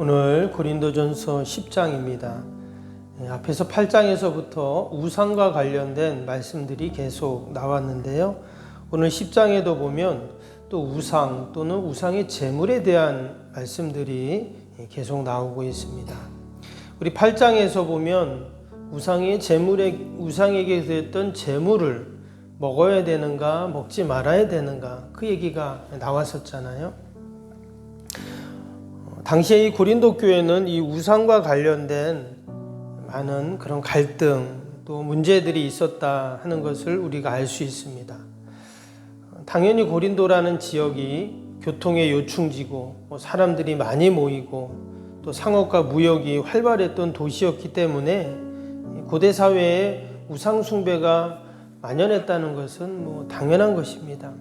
오늘 고린도전서 10장입니다. 앞에서 8장에서부터 우상과 관련된 말씀들이 계속 나왔는데요. 오늘 10장에도 보면 또 우상 또는 우상의 제물에 대한 말씀들이 계속 나오고 있습니다. 우리 8장에서 보면 우상에게 드렸던 제물을 먹어야 되는가 먹지 말아야 되는가 그 얘기가 나왔었잖아요. 당시에 이 고린도 교회는 이 우상과 관련된 많은 그런 갈등 또 문제들이 있었다 하는 것을 우리가 알 수 있습니다. 당연히 고린도라는 지역이 교통의 요충지고 사람들이 많이 모이고 또 상업과 무역이 활발했던 도시였기 때문에 고대 사회에 우상 숭배가 만연했다는 것은 당연한 것입니다.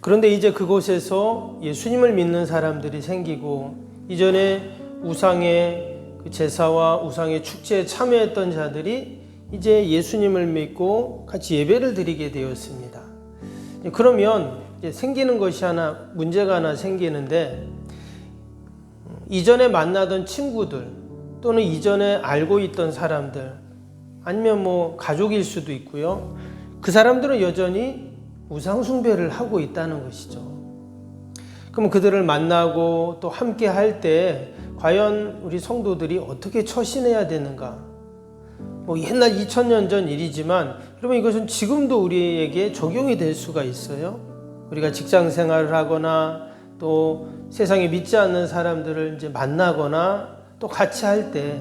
그런데 이제 그곳에서 예수님을 믿는 사람들이 생기고 이전에 우상의 그 제사와 우상의 축제에 참여했던 자들이 이제 예수님을 믿고 같이 예배를 드리게 되었습니다. 그러면 이제 생기는 것이 문제가 하나 생기는데, 이전에 만나던 친구들 또는 이전에 알고 있던 사람들 아니면 가족일 수도 있고요. 그 사람들은 여전히 우상 숭배를 하고 있다는 것이죠. 그럼 그들을 만나고 또 함께 할 때 과연 우리 성도들이 어떻게 처신해야 되는가? 옛날 2000년 전 일이지만 여러분 이것은 지금도 우리에게 적용이 될 수가 있어요. 우리가 직장 생활을 하거나 또 세상에 믿지 않는 사람들을 이제 만나거나 또 같이 할 때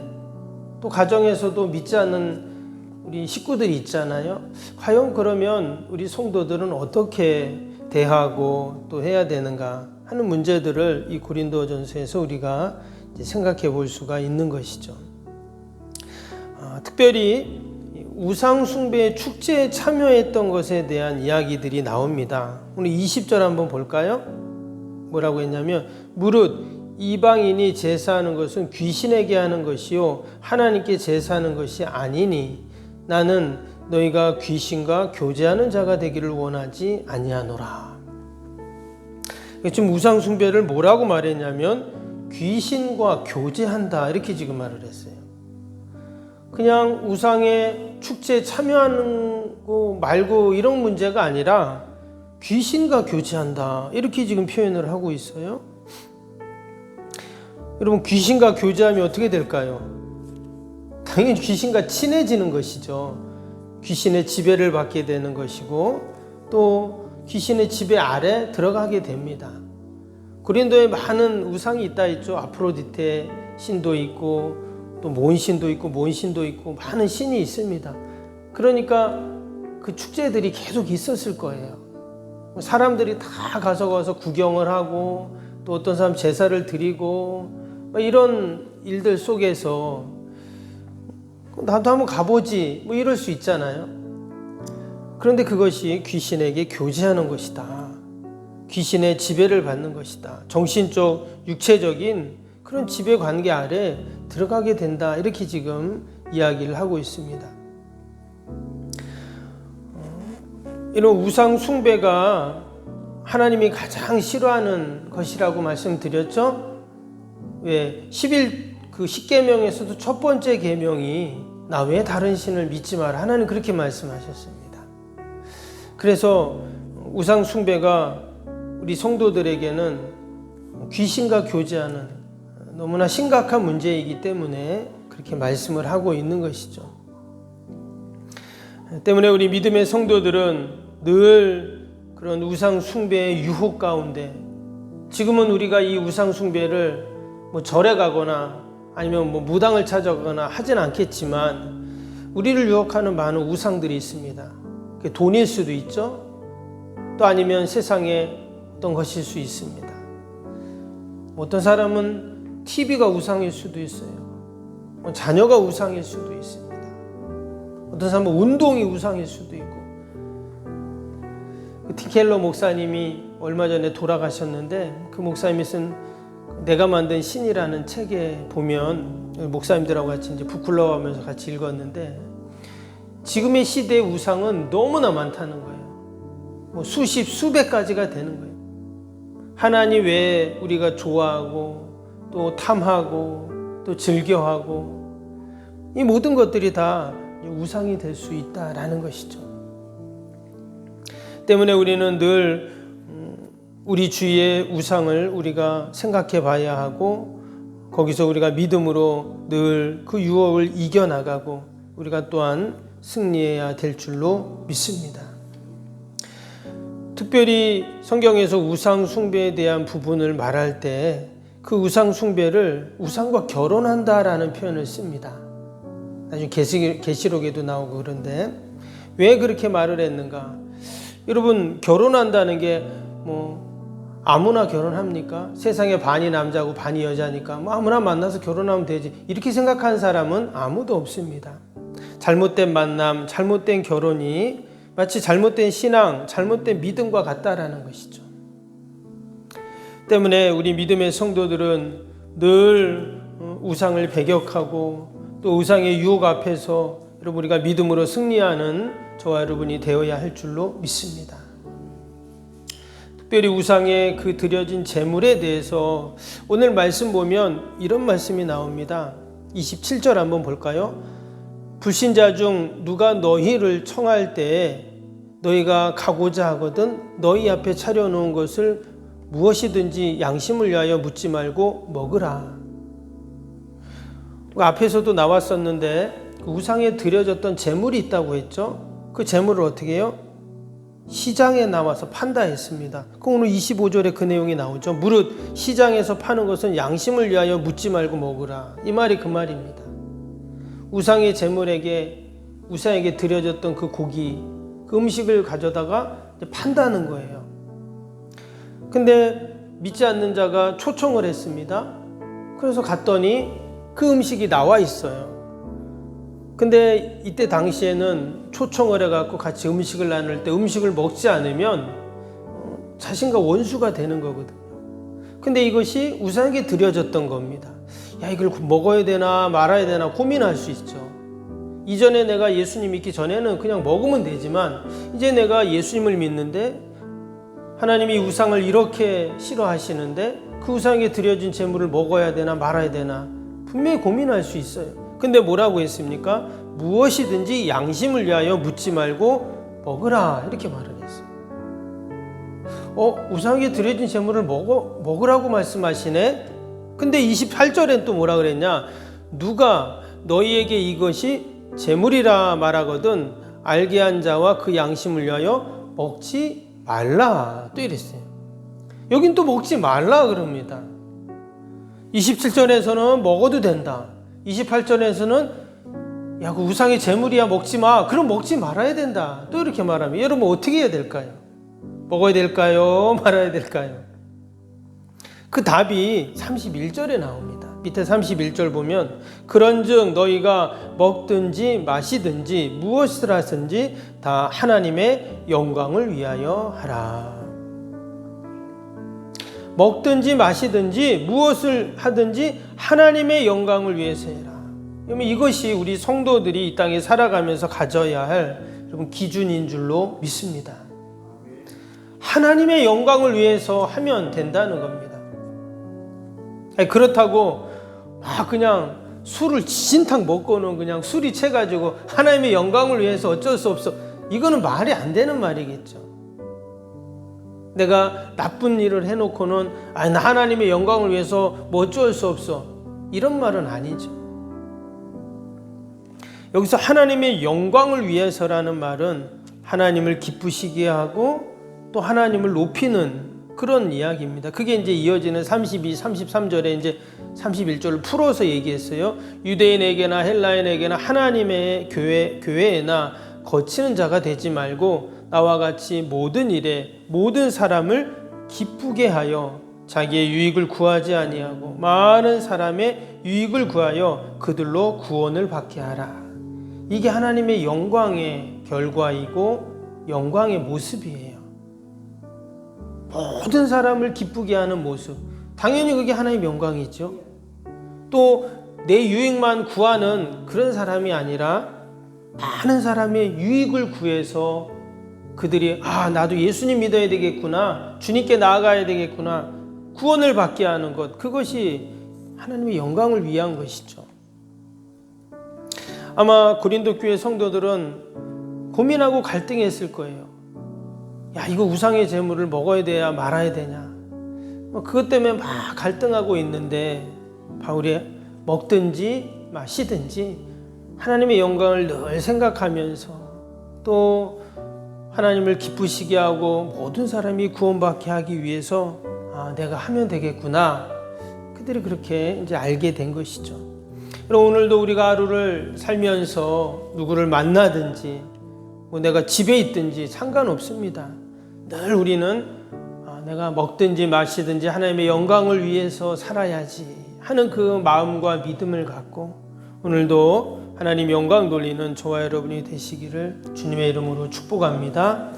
또 가정에서도 믿지 않는 우리 식구들이 있잖아요. 과연 그러면 우리 성도들은 어떻게 대하고 또 해야 되는가 하는 문제들을 이 고린도전서에서 우리가 이제 생각해 볼 수가 있는 것이죠. 특별히 우상 숭배의 축제에 참여했던 것에 대한 이야기들이 나옵니다. 오늘 20절 한번 볼까요? 뭐라고 했냐면, 무릇 이방인이 제사하는 것은 귀신에게 하는 것이요 하나님께 제사하는 것이 아니니 나는 너희가 귀신과 교제하는 자가 되기를 원하지 아니하노라. 지금 우상 숭배를 뭐라고 말했냐면 귀신과 교제한다 이렇게 지금 말을 했어요. 그냥 우상의 축제에 참여하는 거 말고 이런 문제가 아니라 귀신과 교제한다 이렇게 지금 표현을 하고 있어요. 여러분, 귀신과 교제하면 어떻게 될까요? 당연히 귀신과 친해지는 것이죠. 귀신의 지배를 받게 되는 것이고 또 귀신의 지배 아래 들어가게 됩니다. 고린도에 많은 우상이 있다 했죠. 아프로디테 신도 있고 또 몬신도 있고 몬신도 있고 많은 신이 있습니다. 그러니까 그 축제들이 계속 있었을 거예요. 사람들이 다 가서 구경을 하고 또 어떤 사람 제사를 드리고 이런 일들 속에서 나도 한번 가보지 이럴 수 있잖아요. 그런데 그것이 귀신에게 교제하는 것이다. 귀신의 지배를 받는 것이다. 정신적, 육체적인 그런 지배 관계 아래 들어가게 된다. 이렇게 지금 이야기를 하고 있습니다. 이런 우상 숭배가 하나님이 가장 싫어하는 것이라고 말씀드렸죠. 왜 10계명에서도 첫 번째 계명이 나 외에 다른 신을 믿지 마라. 하나님 그렇게 말씀하셨습니다. 그래서 우상 숭배가 우리 성도들에게는 귀신과 교제하는 너무나 심각한 문제이기 때문에 그렇게 말씀을 하고 있는 것이죠. 때문에 우리 믿음의 성도들은 늘 그런 우상 숭배의 유혹 가운데, 지금은 우리가 이 우상 숭배를 절에 가거나 아니면 무당을 찾아가거나 하진 않겠지만 우리를 유혹하는 많은 우상들이 있습니다. 그게 돈일 수도 있죠. 또 아니면 세상의 어떤 것일 수 있습니다. 어떤 사람은 TV가 우상일 수도 있어요. 자녀가 우상일 수도 있습니다. 어떤 사람은 운동이 우상일 수도 있고. 티켈러 목사님이 얼마 전에 돌아가셨는데 그 목사님이 쓴 내가 만든 신이라는 책에 보면 목사님들하고 같이 이제 북클럽하면서 같이 읽었는데, 지금의 시대의 우상은 너무나 많다는 거예요. 수십 수백 가지가 되는 거예요. 하나님 외에 우리가 좋아하고 또 탐하고 또 즐겨하고 이 모든 것들이 다 우상이 될 수 있다라는 것이죠. 때문에 우리는 늘 우리 주위의 우상을 우리가 생각해 봐야 하고 거기서 우리가 믿음으로 늘 그 유혹을 이겨나가고 우리가 또한 승리해야 될 줄로 믿습니다. 특별히 성경에서 우상 숭배에 대한 부분을 말할 때 그 우상 숭배를 우상과 결혼한다라는 표현을 씁니다. 나중에 계시록에도 나오고 그런데 왜 그렇게 말을 했는가? 여러분, 결혼한다는 게 아무나 결혼합니까? 세상에 반이 남자고 반이 여자니까 아무나 만나서 결혼하면 되지, 이렇게 생각하는 사람은 아무도 없습니다. 잘못된 만남, 잘못된 결혼이 마치 잘못된 신앙, 잘못된 믿음과 같다라는 것이죠. 때문에 우리 믿음의 성도들은 늘 우상을 배격하고 또 우상의 유혹 앞에서 여러분 우리가 믿음으로 승리하는 저와 여러분이 되어야 할 줄로 믿습니다. 특별히 우상에 그 드려진 제물에 대해서 오늘 말씀 보면 이런 말씀이 나옵니다. 27절 한번 볼까요? 불신자 중 누가 너희를 청할 때에 너희가 가고자 하거든 너희 앞에 차려놓은 것을 무엇이든지 양심을 위하여 묻지 말고 먹으라. 앞에서도 나왔었는데 그 우상에 드려졌던 제물이 있다고 했죠. 그 제물을 어떻게 해요? 시장에 나와서 판다 했습니다. 그 오늘 25절에 그 내용이 나오죠. 무릇 시장에서 파는 것은 양심을 위하여 묻지 말고 먹으라. 이 말이 그 말입니다. 우상의 제물에게 우상에게 드려졌던 그 고기, 그 음식을 가져다가 판다는 거예요. 근데 믿지 않는 자가 초청을 했습니다. 그래서 갔더니 그 음식이 나와 있어요. 근데 이때 당시에는 초청을 해갖고 같이 음식을 나눌 때 음식을 먹지 않으면 자신과 원수가 되는 거거든요. 근데 이것이 우상에게 드려졌던 겁니다. 야, 이걸 먹어야 되나 말아야 되나 고민할 수 있죠. 이전에 내가 예수님 믿기 전에는 그냥 먹으면 되지만 이제 내가 예수님을 믿는데 하나님이 우상을 이렇게 싫어하시는데 그 우상에 드려진 제물을 먹어야 되나 말아야 되나 분명히 고민할 수 있어요. 근데 뭐라고 했습니까? 무엇이든지 양심을 위하여 묻지 말고 먹으라, 이렇게 말을 했어요. 우상에 드려진 제물을 먹으라고 말씀하시네? 근데 28절엔 또 뭐라 그랬냐? 누가 너희에게 이것이 제물이라 말하거든 알게 한 자와 그 양심을 위하여 먹지 말라, 또 이랬어요. 여긴 또 먹지 말라 그럽니다. 27절에서는 먹어도 된다. 28절에서는 야, 그 우상의 제물이야 먹지 마. 그럼 먹지 말아야 된다. 또 이렇게 말하면 여러분 어떻게 해야 될까요? 먹어야 될까요? 말아야 될까요? 그 답이 31절에 나옵니다. 밑에 31절 보면 그런즉 너희가 먹든지 마시든지 무엇을 하든지 다 하나님의 영광을 위하여 하라. 먹든지 마시든지 무엇을 하든지 하나님의 영광을 위해서 해라. 그러면 이것이 우리 성도들이 이 땅에 살아가면서 가져야 할 여러분 기준인 줄로 믿습니다. 하나님의 영광을 위해서 하면 된다는 겁니다. 그렇다고 그냥 술을 진탕 먹고는 그냥 술이 채가지고 하나님의 영광을 위해서 어쩔 수 없어, 이거는 말이 안 되는 말이겠죠. 내가 나쁜 일을 해놓고는 나 하나님의 영광을 위해서 뭐 어쩔 수 없어, 이런 말은 아니죠. 여기서 하나님의 영광을 위해서라는 말은 하나님을 기쁘시게 하고 또 하나님을 높이는 그런 이야기입니다. 그게 이제 이어지는 32, 33절에 이제 31절을 풀어서 얘기했어요. 유대인에게나 헬라인에게나 하나님의 교회에나 거치는 자가 되지 말고 나와 같이 모든 일에 모든 사람을 기쁘게 하여 자기의 유익을 구하지 아니하고 많은 사람의 유익을 구하여 그들로 구원을 받게 하라. 이게 하나님의 영광의 결과이고 영광의 모습이에요. 모든 사람을 기쁘게 하는 모습, 당연히 그게 하나님의 영광이죠. 또 내 유익만 구하는 그런 사람이 아니라 많은 사람의 유익을 구해서 그들이 나도 예수님 믿어야 되겠구나, 주님께 나아가야 되겠구나, 구원을 받게 하는 것, 그것이 하나님의 영광을 위한 것이죠. 아마 고린도 교회 성도들은 고민하고 갈등했을 거예요. 야, 이거 우상의 제물을 먹어야 돼야 말아야 되냐. 그것 때문에 막 갈등하고 있는데 바울이 먹든지 마시든지 하나님의 영광을 늘 생각하면서 또 하나님을 기쁘시게 하고 모든 사람이 구원받게 하기 위해서 내가 하면 되겠구나. 그들이 그렇게 이제 알게 된 것이죠. 그럼 오늘도 우리가 하루를 살면서 누구를 만나든지 내가 집에 있든지 상관없습니다. 늘 우리는 내가 먹든지 마시든지 하나님의 영광을 위해서 살아야지 하는 그 마음과 믿음을 갖고 오늘도 하나님 영광 돌리는 저와 여러분이 되시기를 주님의 이름으로 축복합니다.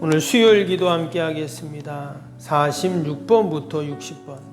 오늘 수요일 기도 함께 하겠습니다. 46번부터 60번.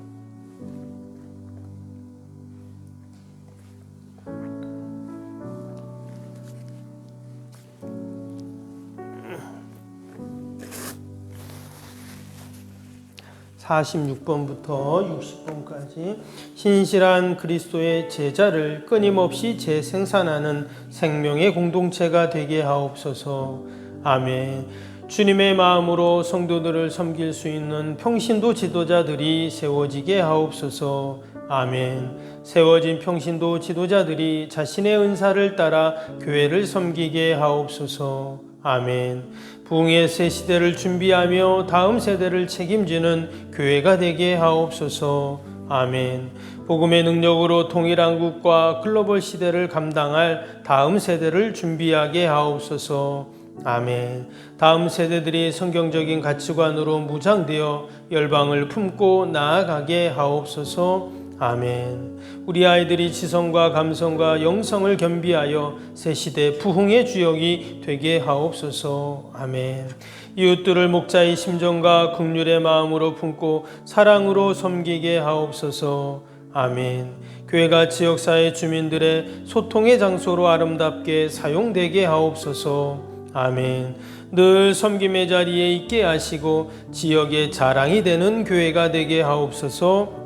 (46번부터 60번까지) 신실한 그리스도의 제자를 끊임없이 재생산하는 생명의 공동체가 되게 하옵소서. 아멘. 주님의 마음으로 성도들을 섬길 수 있는 평신도 지도자들이 세워지게 하옵소서. 아멘. 세워진 평신도 지도자들이 자신의 은사를 따라 교회를 섬기게 하옵소서. 아멘. 부흥의 새 시대를 준비하며 다음 세대를 책임지는 교회가 되게 하옵소서. 아멘. 복음의 능력으로 통일한국과 글로벌 시대를 감당할 다음 세대를 준비하게 하옵소서. 아멘. 다음 세대들이 성경적인 가치관으로 무장되어 열방을 품고 나아가게 하옵소서. 아멘. 우리 아이들이 지성과 감성과 영성을 겸비하여 새 시대 부흥의 주역이 되게 하옵소서. 아멘. 이웃들을 목자의 심정과 긍휼의 마음으로 품고 사랑으로 섬기게 하옵소서. 아멘. 교회가 지역사회 주민들의 소통의 장소로 아름답게 사용되게 하옵소서. 아멘. 늘 섬김의 자리에 있게 하시고 지역의 자랑이 되는 교회가 되게 하옵소서.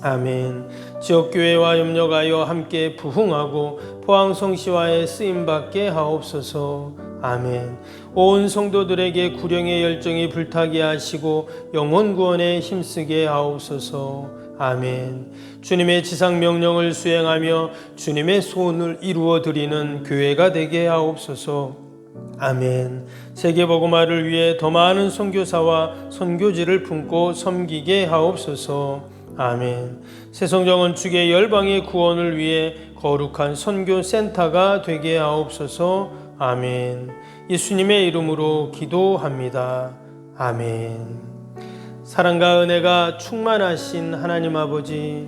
아멘. 지역교회와 협력하여 함께 부흥하고 포항성시와의 쓰임받게 하옵소서. 아멘. 온 성도들에게 구령의 열정이 불타게 하시고 영혼 구원에 힘쓰게 하옵소서. 아멘. 주님의 지상 명령을 수행하며 주님의 소원을 이루어 드리는 교회가 되게 하옵소서. 아멘. 세계복음화를 위해 더 많은 선교사와 선교지를 품고 섬기게 하옵소서. 아멘. 새성정 건축의 열방의 구원을 위해 거룩한 선교센터가 되게 하옵소서. 아멘. 예수님의 이름으로 기도합니다. 아멘. 사랑과 은혜가 충만하신 하나님 아버지,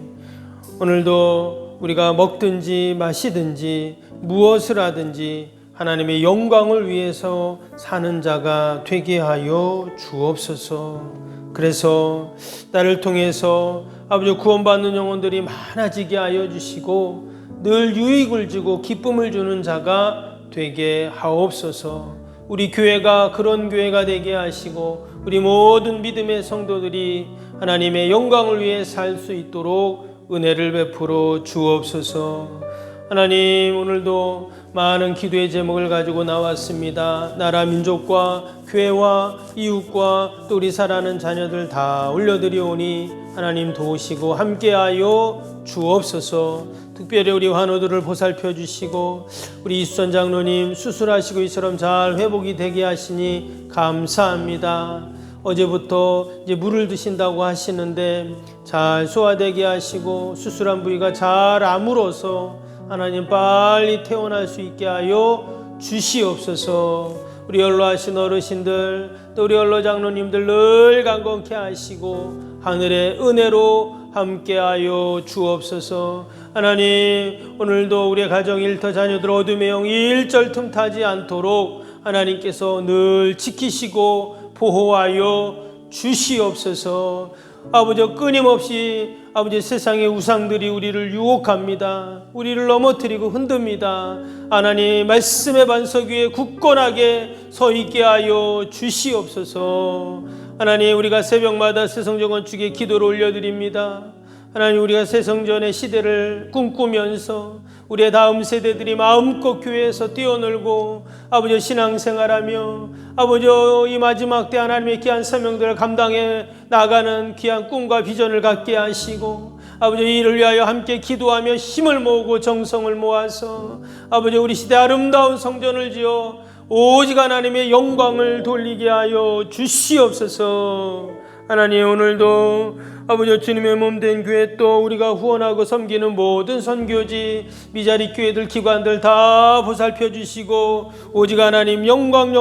오늘도 우리가 먹든지 마시든지 무엇을 하든지 하나님의 영광을 위해서 사는 자가 되게 하여 주옵소서. 그래서 나를 통해서 아버지 구원받는 영혼들이 많아지게 하여 주시고 늘 유익을 주고 기쁨을 주는 자가 되게 하옵소서. 우리 교회가 그런 교회가 되게 하시고 우리 모든 믿음의 성도들이 하나님의 영광을 위해 살 수 있도록 은혜를 베풀어 주옵소서. 하나님, 오늘도 많은 기도의 제목을 가지고 나왔습니다. 나라 민족과 교회와 이웃과 또 우리 사랑하는 자녀들 다 올려드리오니 하나님 도우시고 함께하여 주옵소서. 특별히 우리 환우들을 보살펴 주시고 우리 이수선 장로님 수술하시고 이처럼 잘 회복이 되게 하시니 감사합니다. 어제부터 이제 물을 드신다고 하시는데 잘 소화되게 하시고 수술한 부위가 잘 아물어서 하나님 빨리 퇴원할 수 있게 하여 주시옵소서. 우리 연로하신 어르신들 또 우리 연로 장로님들 늘 강건케 하시고 하늘의 은혜로 함께하여 주옵소서. 하나님, 오늘도 우리의 가정 일터 자녀들 어둠의 영 일절 틈타지 않도록 하나님께서 늘 지키시고 보호하여 주시옵소서. 아버지, 끊임없이 아버지 세상의 우상들이 우리를 유혹합니다. 우리를 넘어뜨리고 흔듭니다. 하나님, 말씀의 반석 위에 굳건하게 서 있게 하여 주시옵소서. 하나님, 우리가 새벽마다 새성정 건축에 기도를 올려드립니다. 하나님, 우리가 새 성전의 시대를 꿈꾸면서 우리의 다음 세대들이 마음껏 교회에서 뛰어놀고 아버지 신앙생활하며 아버지 이 마지막 때 하나님의 귀한 사명들을 감당해 나가는 귀한 꿈과 비전을 갖게 하시고 아버지 이를 위하여 함께 기도하며 힘을 모으고 정성을 모아서 아버지 우리 시대 아름다운 성전을 지어 오직 하나님의 영광을 돌리게 하여 주시옵소서. 하나님, 오늘도 아버지 주님의 몸된 교회, 또 우리가 후원하고 섬기는 모든 선교지 미자리 교회들 기관들 다 보살펴 주시고 오직 하나님 영광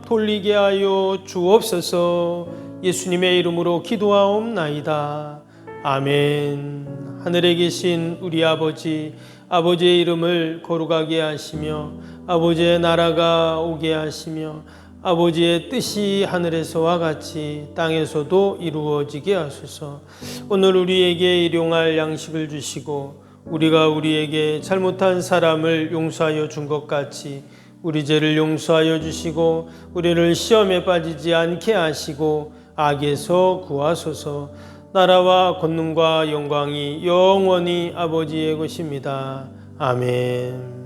돌리게 하여 주옵소서. 예수님의 이름으로 기도하옵나이다. 아멘. 하늘에 계신 우리 아버지, 아버지의 이름을 거룩하게 하시며 아버지의 나라가 오게 하시며 아버지의 뜻이 하늘에서와 같이 땅에서도 이루어지게 하소서. 오늘 우리에게 일용할 양식을 주시고 우리가 우리에게 잘못한 사람을 용서하여 준 것 같이 우리 죄를 용서하여 주시고 우리를 시험에 빠지지 않게 하시고 악에서 구하소서. 나라와 권능과 영광이 영원히 아버지의 것입니다. 아멘.